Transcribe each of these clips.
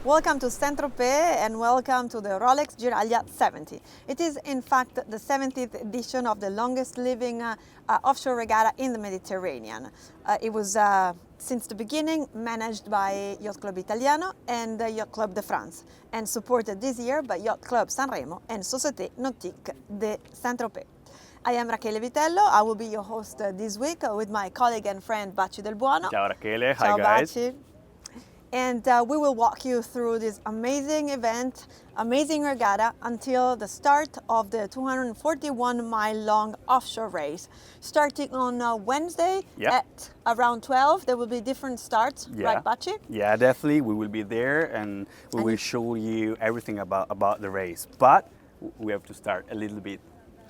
Welcome to Saint-Tropez and welcome to the ROLEX GIRAGLIA 70. It is in fact the 70th edition of the longest living offshore regatta in the Mediterranean. It was since the beginning managed by Yacht Club Italiano and Yacht Club de France and supported this year by Yacht Club Sanremo and Société Nautique de Saint-Tropez. I am Rachele Vitello. I will be your host this week with my colleague and friend Baci Del Buono. Ciao Rachele, hi Ciao, guys. Baci. And we will walk you through this amazing event, amazing regatta, until the start of the 241-mile-long offshore race. Starting on Wednesday at around 12, there will be different starts, right, Baci? Yeah, definitely. We will be there and we will show you everything about the race. But we have to start a little bit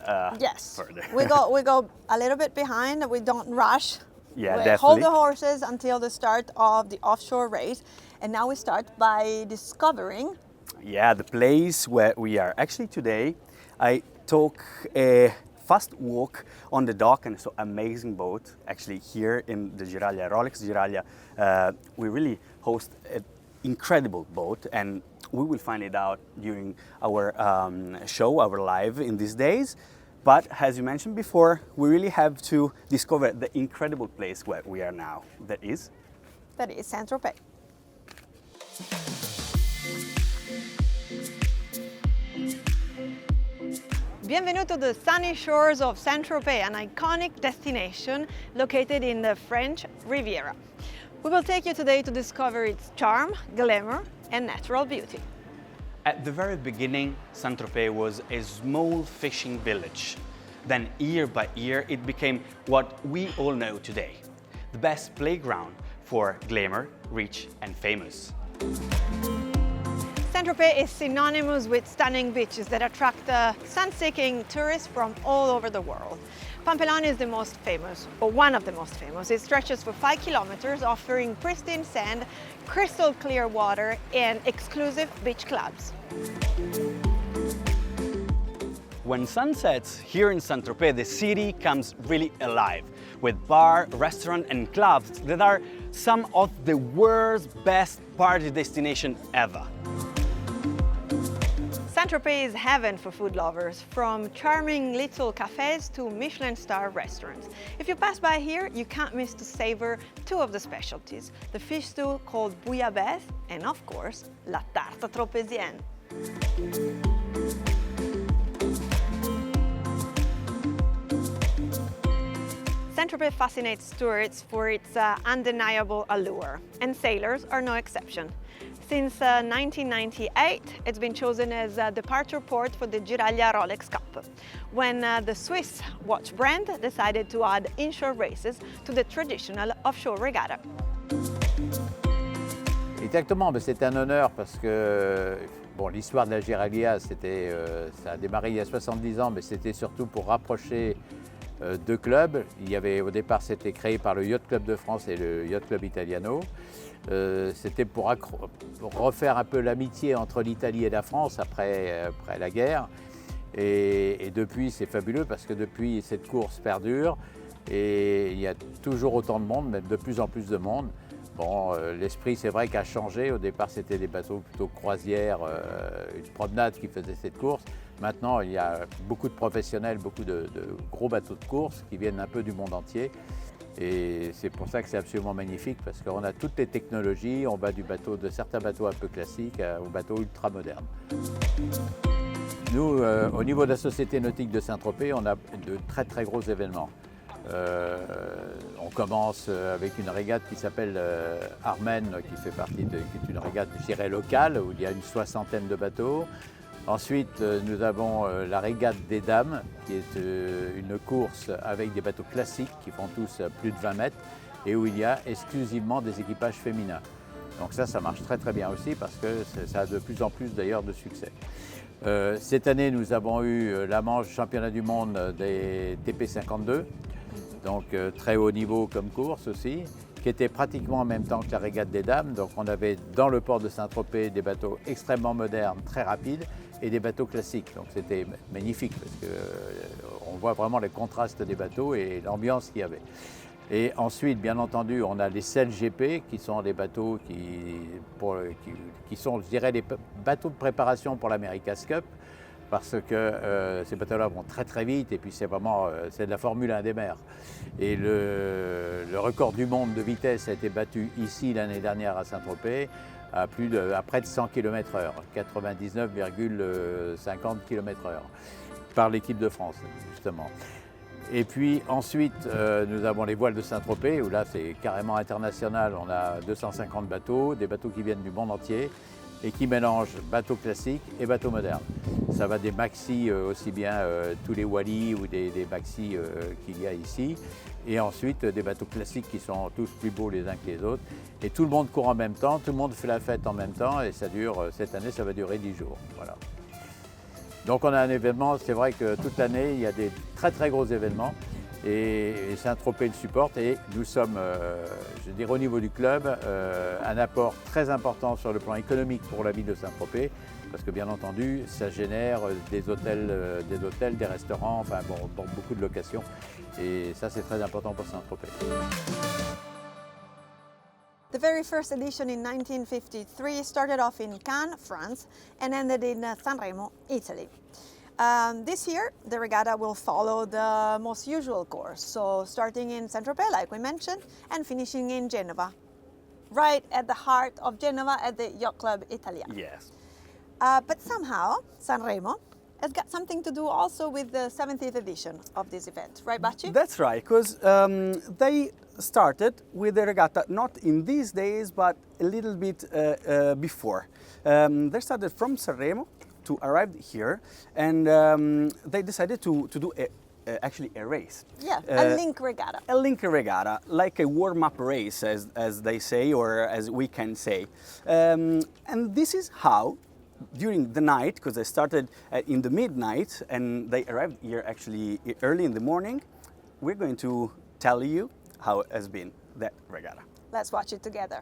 further. we go a little bit behind. We don't rush. Yeah, we definitely. hold the horses until the start of the offshore race. And now we start by discovering the place where we are. Actually today I took a fast walk on the dock and it's an amazing boat actually here in the Giraglia, ROLEX GIRAGLIA. We really host an incredible boat and we will find it out during our show, our live in these days. But as you mentioned before, we really have to discover the incredible place where we are now. That is Saint-Tropez. Bienvenue to the sunny shores of Saint-Tropez, an iconic destination located in the French Riviera. We will take you today to discover its charm, glamour, and natural beauty. At the very beginning, Saint-Tropez was a small fishing village. Then year by year, it became what we all know today, the best playground for glamour, rich and famous. Saint-Tropez is synonymous with stunning beaches that attract sun-seeking tourists from all over the world. Pampelonne is the most famous, or one of the most famous. It stretches for 5 kilometers, offering pristine sand, crystal clear water, and exclusive beach clubs. When sun sets here in Saint-Tropez, the city comes really alive with bar, restaurant and clubs that are some of the world's best party destination ever. Saint-Tropez is heaven for food lovers, from charming little cafes to Michelin star restaurants. If you pass by here, you can't miss to savor two of the specialties, the fish stew called bouillabaisse and of course, la tarte tropézienne. Saint-Tropez fascinates tourists for its undeniable allure, and sailors are no exception. Since 1998, it's been chosen as a departure port for the Giraglia Rolex Cup, when the Swiss watch brand decided to add inshore races to the traditional offshore regatta. Exactement, mais c'est un honneur parce que bon, l'histoire de la Giraglia, ça a démarré il y a 70 ans, mais c'était surtout pour rapprocher deux clubs. Il y avait, au départ, c'était créé par le Yacht Club de France et le Yacht Club Italiano. C'était pour refaire un peu l'amitié entre l'Italie et la France après la guerre. Et depuis, c'est fabuleux parce que depuis, cette course perdure et il y a toujours autant de monde, même de plus en plus de monde. Bon, l'esprit, c'est vrai, qu'a changé. Au départ, c'était des bateaux plutôt croisières, une promenade qui faisait cette course. Maintenant, il y a beaucoup de professionnels, beaucoup de gros bateaux de course qui viennent un peu du monde entier. Et c'est pour ça que c'est absolument magnifique, parce qu'on a toutes les technologies, on va de certains bateaux un peu classiques aux bateaux ultra modernes. Nous, au niveau de la Société Nautique de Saint-Tropez, on a de très très gros événements. On commence avec une régate qui s'appelle Armen, qui est une régate, je dirais, locale, où il y a une 60aine de bateaux. Ensuite, nous avons la régate des dames, qui est une course avec des bateaux classiques qui font tous plus de 20 mètres et où il y a exclusivement des équipages féminins. Donc ça marche très très bien aussi parce que ça a de plus en plus d'ailleurs de succès. Cette année, nous avons eu la manche championnat du monde des TP52, donc très haut niveau comme course aussi, qui était pratiquement en même temps que la régate des dames. Donc on avait dans le port de Saint-Tropez des bateaux extrêmement modernes, très rapides, et des bateaux classiques. Donc c'était magnifique parce qu'on voit vraiment les contrastes des bateaux et l'ambiance qu'il y avait. Et ensuite, bien entendu, on a les CLGP, qui sont des bateaux qui sont, je dirais, des bateaux de préparation pour l'America's Cup, parce que ces bateaux-là vont très très vite, et puis c'est vraiment c'est de la Formule 1 des mers. Et le record du monde de vitesse a été battu ici l'année dernière à Saint-Tropez, à près de 100 km/h, 99,50 km/h, par l'équipe de France, justement. Et puis ensuite, nous avons les voiles de Saint-Tropez, où là c'est carrément international. On a 250 bateaux, des bateaux qui viennent du monde entier et qui mélangent bateaux classiques et bateaux modernes. Ça va des maxis, aussi bien tous les Wally ou des maxis qu'il y a ici, et ensuite des bateaux classiques qui sont tous plus beaux les uns que les autres. Et tout le monde court en même temps, tout le monde fait la fête en même temps, et ça dure, cette année ça va durer 10 jours. Voilà. Donc on a un événement, c'est vrai que toute l'année, il y a des très très gros événements et Saint-Tropez le supporte, et nous sommes, je dirais au niveau du club, un apport très important sur le plan économique pour la ville de Saint-Tropez, parce que bien entendu, ça génère des hôtels, des restaurants, enfin bon, beaucoup de locations, et ça c'est très important pour Saint-Tropez. The very first edition in 1953 started off in Cannes, France, and ended in Sanremo, Italy. This year, the regatta will follow the most usual course, so starting in Saint-Tropez, like we mentioned, and finishing in Genova, right at the heart of Genova at the Yacht Club Italiano. Yes. But somehow, Sanremo has got something to do also with the 70th edition of this event, right, Bacci? That's right, because they started with the regatta not in these days, but a little bit before. They started from Sanremo to arrive here, and they decided to do actually a race. Yeah, a link regatta. A link regatta, like a warm-up race, as they say, or as we can say. And this is how, during the night, because they started in the midnight and they arrived here actually early in the morning, we're going to tell you how it has been, that regatta. Let's watch it together.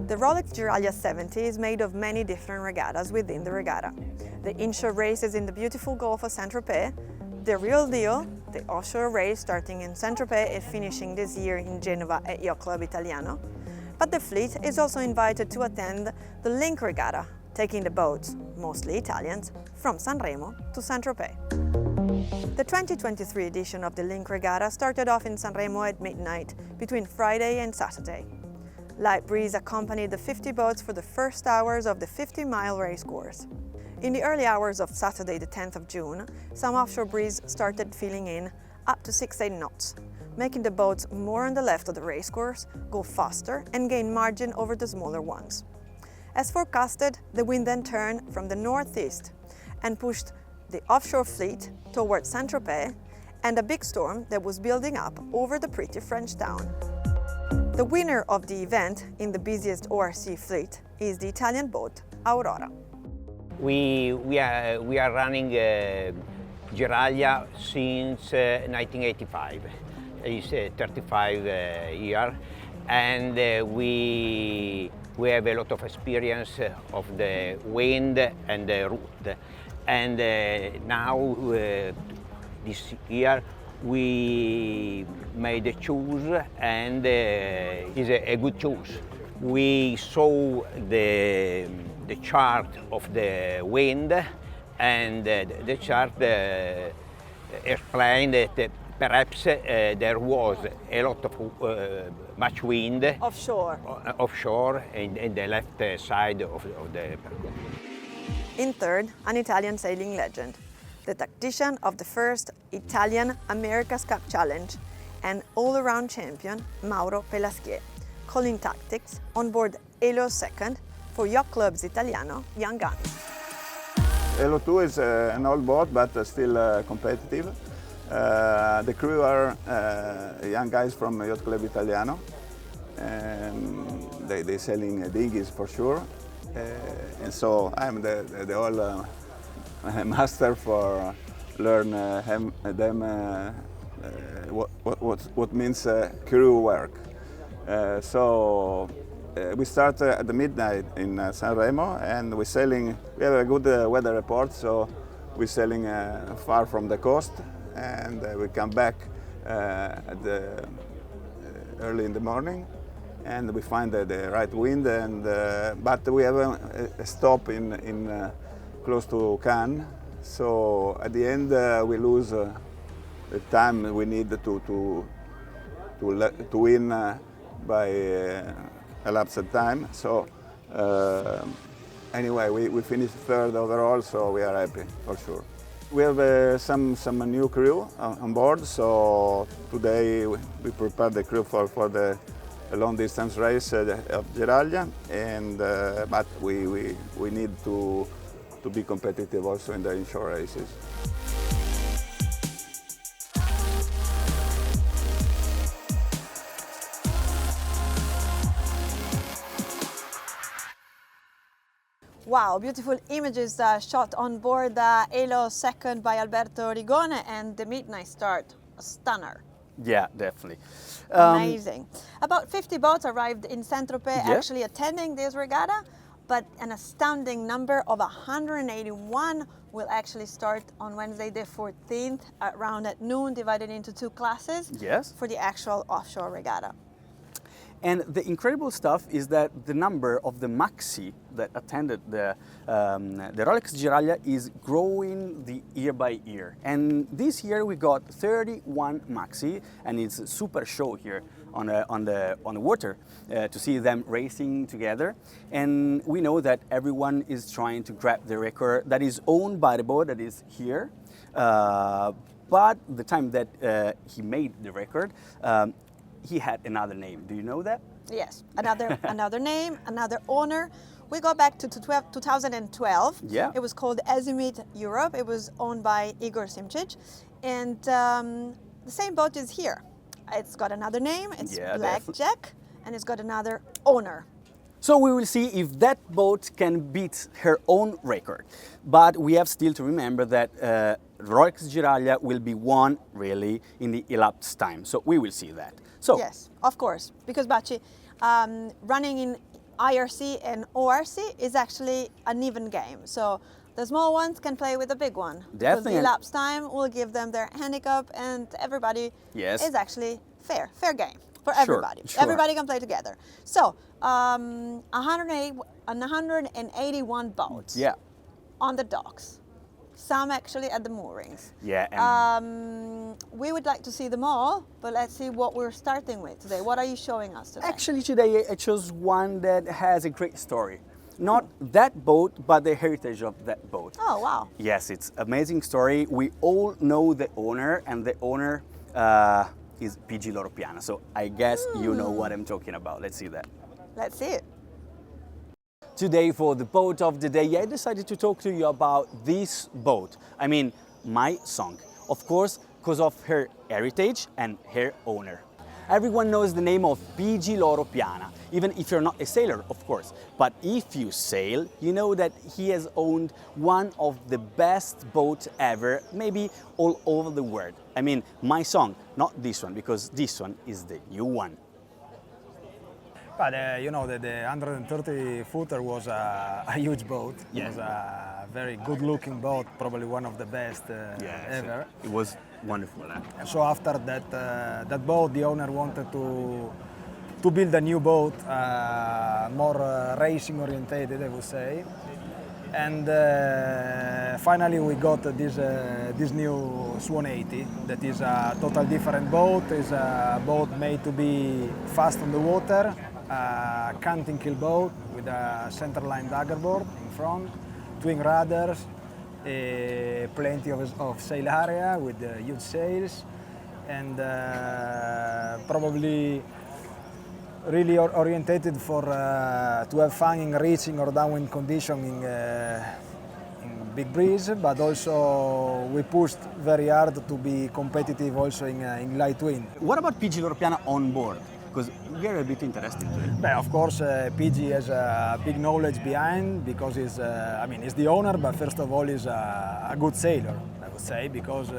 The ROLEX GIRAGLIA 70 is made of many different regattas within the regatta. The inshore races in the beautiful Gulf of Saint-Tropez, the real deal, the offshore race starting in Saint-Tropez and finishing this year in Genova at Yacht Club Italiano. But the fleet is also invited to attend the link regatta, taking the boats, mostly Italians, from Sanremo to Saint-Tropez. The 2023 edition of the link regatta started off in Sanremo at midnight, between Friday and Saturday. Light breeze accompanied the 50 boats for the first hours of the 50-mile race course. In the early hours of Saturday, the 10th of June, some offshore breeze started filling in up to 6-8 knots, making the boats more on the left of the race course go faster and gain margin over the smaller ones. As forecasted, the wind then turned from the northeast and pushed the offshore fleet towards Saint-Tropez and a big storm that was building up over the pretty French town. The winner of the event in the busiest ORC fleet is the Italian boat Aurora. We are running Giraglia since 1985. It's 35 years, and we have a lot of experience of the wind and the route. And now this year we made a choose, and it's a good choose. We saw the chart of the wind, and the chart explained that perhaps there was a lot of much wind offshore in the left side of the pergola. In third, an Italian sailing legend, the tactician of the first Italian America's Cup Challenge and all-around champion Mauro Pelasquier, calling tactics on board Elo II for Yacht Club's Italiano Young Guns. Elo 2 is an old boat, but still competitive. The crew are young guys from Yacht Club Italiano, and they're selling dinghies for sure. And so I'm the old master for learn them what means crew work. So we start at the midnight in Sanremo, and we're sailing. We have a good weather report, so we're sailing far from the coast, and we come back early in the morning, and we find the right wind. And but we have a stop in close to Cannes, so at the end we lose the time we need to win by elapsed time. So anyway, we finished third overall, so we are happy for sure. We have some new crew on board, so today we prepared the crew for the long distance race of Giraglia, and but we need to be competitive also in the inshore races. Wow, beautiful images shot on board Elo second by Alberto Rigone, and the midnight start, a stunner. Yeah, definitely. Amazing. About 50 boats arrived in Saint-Tropez Yeah. actually attending this regatta, but an astounding number of 181 will actually start on Wednesday the 14th around at noon, divided into two classes Yes. for the actual offshore regatta. And the incredible stuff is that the number of the maxi that attended the ROLEX GIRAGLIA is growing year by year. And this year we got 31 maxi, and it's a super show here on the water to see them racing together. And we know that everyone is trying to grab the record that is owned by the boat that is here. But the time that he made the record, he had another name. Do you know that? Yes, another name, another owner. We go back to 2012. Yeah. It was called Azimut Europe. It was owned by Igor Simčić, and the same boat is here. It's got another name. It's Yeah, Blackjack, and it's got another owner. So we will see if that boat can beat her own record. But we have still to remember that ROLEX GIRAGLIA will be won really in the elapsed time. So we will see that. So Yes, of course, because Bacci, running in IRC and ORC is actually an even game. So the small ones can play with the big one. Because Definitely. the elapsed time will give them their handicap, and everybody Yes. is actually fair game for Sure, everybody. sure. Everybody can play together. So 181 boats yeah, on the docks, some actually at the moorings. yeah, and We would like to see them all, but let's see what we're starting with today. What are you showing us today? actually today I chose one that has a great story. Not that boat, but the heritage of that boat. Oh, wow. Yes, it's amazing story. We all know the owner, and the owner is PG Loro Piana. So I guess you know what I'm talking about. Let's see that. Let's see it. Today for the boat of the day, I decided to talk to you about this boat. I mean, my song. Of course, because of her heritage and her owner. Everyone knows the name of PG Loro Piana, even if you're not a sailor, of course. But if you sail, you know that he has owned one of the best boats ever, maybe all over the world. I mean, my song, not this one, because this one is the new one. But you know, the 130 footer was a huge boat. Yeah. It was a very good looking boat, probably one of the best ever. It was wonderful. So after that boat, the owner wanted to build a new boat, more racing orientated, I would say. And finally we got this new Swan 80 that is a total different boat. It's a boat made to be fast on the water, a canting kill boat with a centerline daggerboard in front, twin rudders, plenty of sail area with huge sails, and probably really orientated for to have fun in reaching or downwind condition in big breeze, but also we pushed very hard to be competitive also in light wind. What about PG Loro Piana on board? Because we are a bit interested to it. But of course, PG has a big knowledge behind because he's, he's the owner, but first of all, he's a good sailor, I would say, because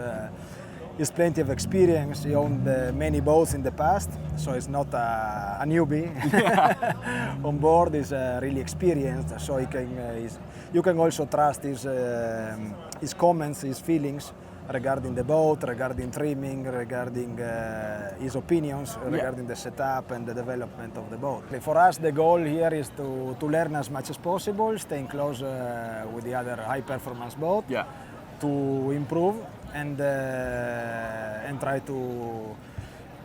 He's plenty of experience. He owned many boats in the past, so he's not a newbie. On board, he's really experienced, so you can also trust his comments, his feelings regarding the boat, regarding trimming, regarding his opinions, regarding the setup and the development of the boat. For us, the goal here is to learn as much as possible, staying close with the other high-performance boat, to improve and try to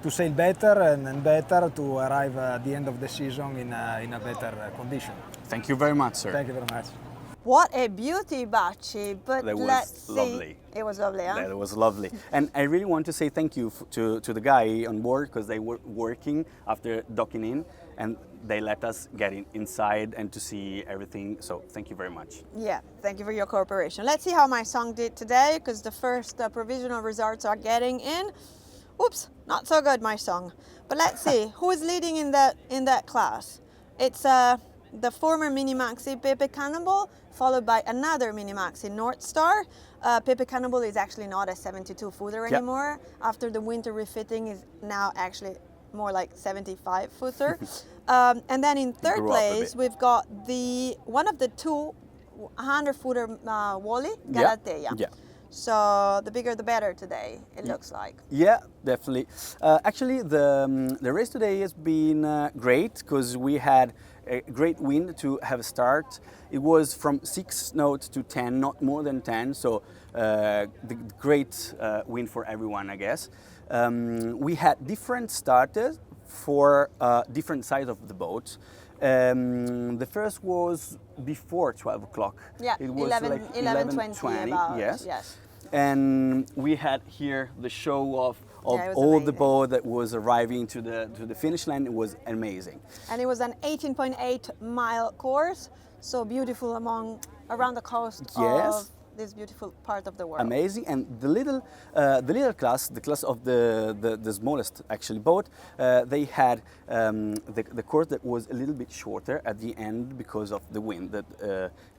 sail better and better to arrive at the end of the season in a better condition. Thank you very much, sir. Thank you very much. What a beauty, Bacci. But That was let's lovely. see. It was lovely, huh? That was lovely. And I really want to say thank you to the guy on board, because they were working after docking in and they let us get inside and to see everything. So thank you very much. Yeah, thank you for your cooperation. Let's see how my song did today, because the first provisional results are getting in. Oops, not so good, my song. But let's see who is leading in that class. It's the former Mini Maxi Pepe Cannonball, followed by another Mini Maxi North Star. Pepe Cannonball is actually not a 72 footer anymore. After the winter refitting, is now actually more like 75 footer. And then in third place, we've got one of the two 100 footer Wally, Galatea. Yeah. So the bigger the better today, it looks like. Yeah, definitely. Actually, the race today has been great, because we had a great wind to have a start. It was from 6 knots to 10, not more than 10, so the great wind for everyone, I guess. We had different starters for different sides of the boat. The first was before 12 o'clock. Yeah, it was 11:20 about. Yes. And we had here the show of all amazing. the boat that was arriving to the finish line. It was amazing. And it was an 18.8 mile course, so beautiful around the coast of this beautiful part of the world. Amazing. And the little class, the class of the smallest actually boat, they had the course that was a little bit shorter at the end because of the wind that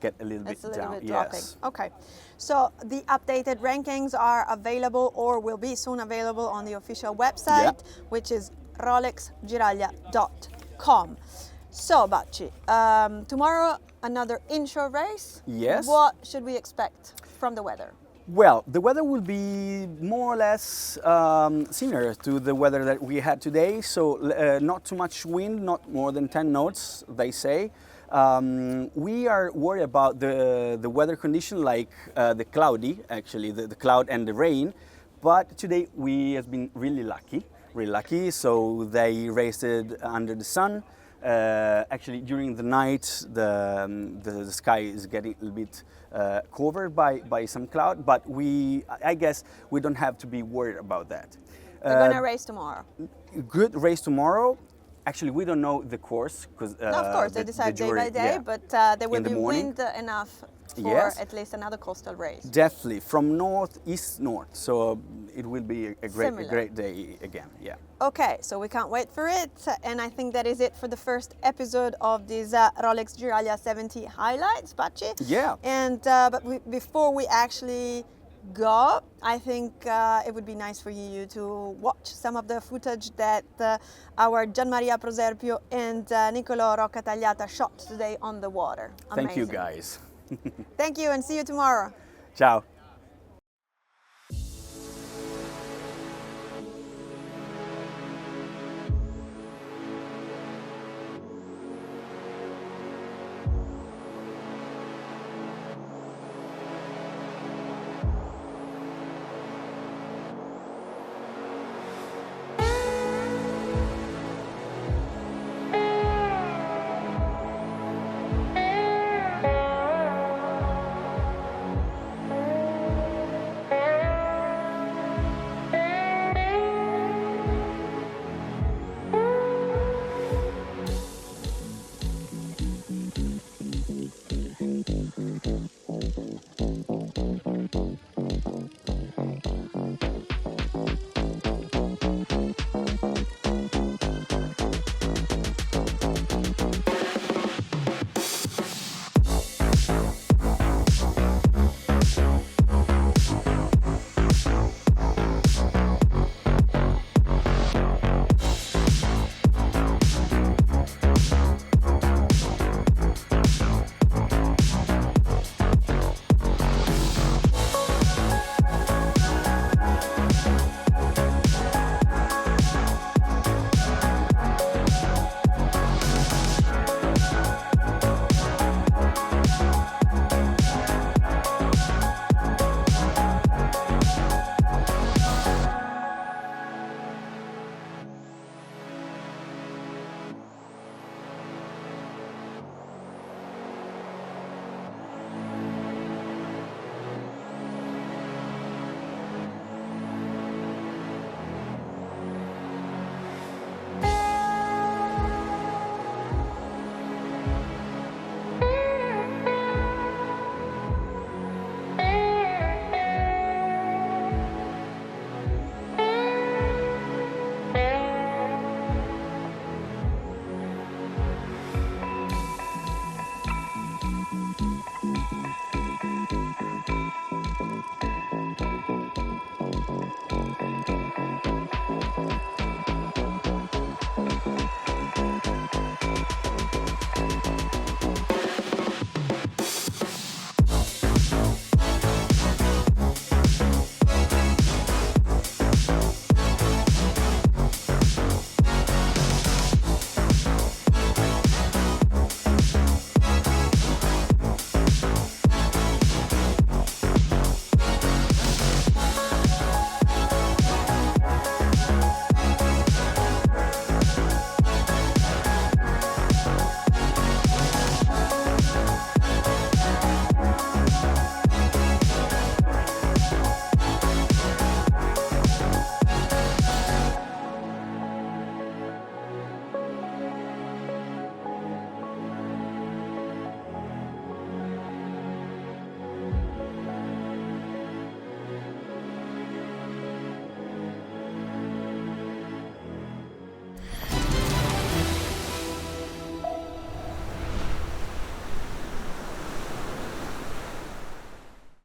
get a little bit down. Yes. Okay. So the updated rankings are available, or will be soon available, on the official website, which is rolexgiraglia.com. So, Bacci, tomorrow another inshore race. Yes. What should we expect from the weather? Well, the weather will be more or less similar to the weather that we had today. So not too much wind, not more than 10 knots, they say. We are worried about the weather condition, like the cloudy, actually, the cloud and the rain. But today we have been really lucky. So they raced under the sun. Actually, during the night, the sky is getting a little bit covered by some cloud, but I guess we don't have to be worried about that. We're going to race tomorrow. Good race tomorrow. Actually, we don't know the course, because no, of course, they decide day by day, but there will be wind enough for at least another coastal race. Definitely, from north-east north, so it will be a great day again. Yeah. Okay, so we can't wait for it, and I think that is it for the first episode of this Rolex Giraglia 70 highlights, Bacci. Yeah. And before we actually go, I think it would be nice for you to watch some of the footage that our Gianmaria Proserpio and Niccolò Roccatagliata shot today on the water. Amazing. Thank you, guys. Thank you, and see you tomorrow. Ciao.